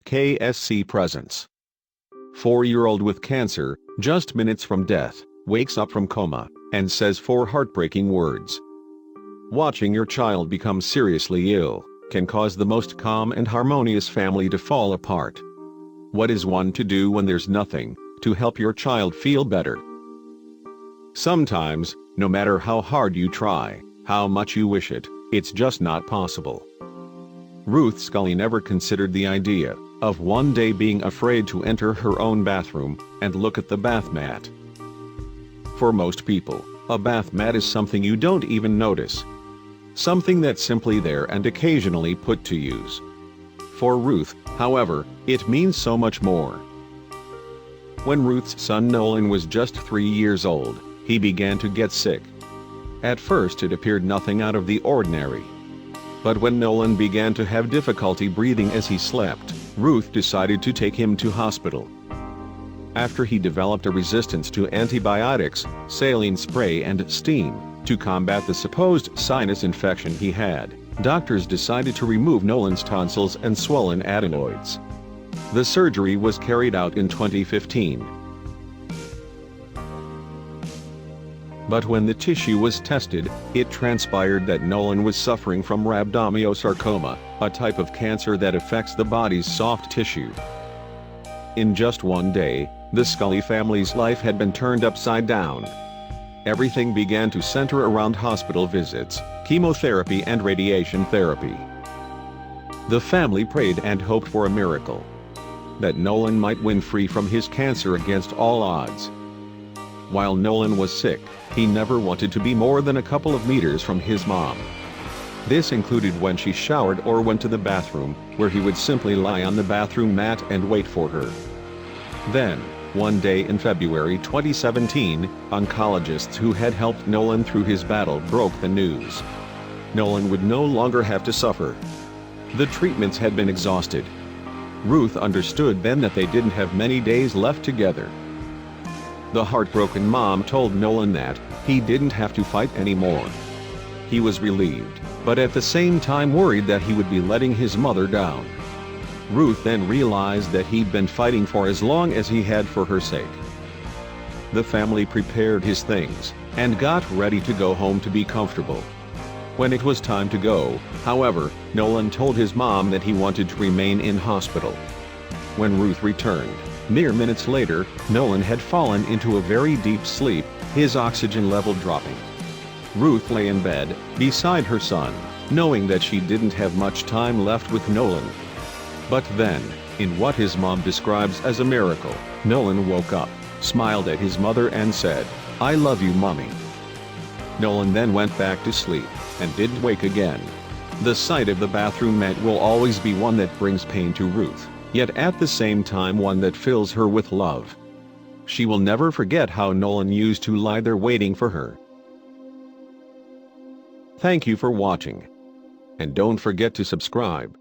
KSC presents. 4-year-old with cancer, just minutes from death, wakes up from coma, and says 4 heartbreaking words. Watching your child become seriously ill can cause the most calm and harmonious family to fall apart. What is one to do when there's nothing to help your child feel better? Sometimes, no matter how hard you try, how much you wish it, it's just not possible. Ruth Scully never considered the idea of one day being afraid to enter her own bathroom and look at the bath mat. For most people, a bath mat is something you don't even notice. Something that's simply there and occasionally put to use. For Ruth, however, it means so much more. When Ruth's son Nolan was just 3 years old, he began to get sick. At first it appeared nothing out of the ordinary. But when Nolan began to have difficulty breathing as he slept, Ruth decided to take him to hospital. After he developed a resistance to antibiotics, saline spray and steam, to combat the supposed sinus infection he had, doctors decided to remove Nolan's tonsils and swollen adenoids. The surgery was carried out in 2015. But when the tissue was tested, it transpired that Nolan was suffering from rhabdomyosarcoma, a type of cancer that affects the body's soft tissue. In just one day, the Scully family's life had been turned upside down. Everything began to center around hospital visits, chemotherapy and radiation therapy. The family prayed and hoped for a miracle. That Nolan might win free from his cancer against all odds. While Nolan was sick, he never wanted to be more than a couple of meters from his mom. This included when she showered or went to the bathroom, where he would simply lie on the bathroom mat and wait for her. Then, one day in February 2017, oncologists who had helped Nolan through his battle broke the news. Nolan would no longer have to suffer. The treatments had been exhausted. Ruth understood then that they didn't have many days left together. The heartbroken mom told Nolan that he didn't have to fight anymore. He was relieved, but at the same time worried that he would be letting his mother down. Ruth then realized that he'd been fighting for as long as he had for her sake. The family prepared his things and got ready to go home to be comfortable. When it was time to go, however, Nolan told his mom that he wanted to remain in hospital. When Ruth returned, mere minutes later, Nolan had fallen into a very deep sleep, his oxygen level dropping. Ruth lay in bed, beside her son, knowing that she didn't have much time left with Nolan. But then, in what his mom describes as a miracle, Nolan woke up, smiled at his mother and said, "I love you, Mommy." Nolan then went back to sleep, and didn't wake again. The sight of the bathroom mat will always be one that brings pain to Ruth, yet at the same time one that fills her with love. She will never forget how Nolan used to lie there waiting for her. Thank you for watching. And don't forget to subscribe.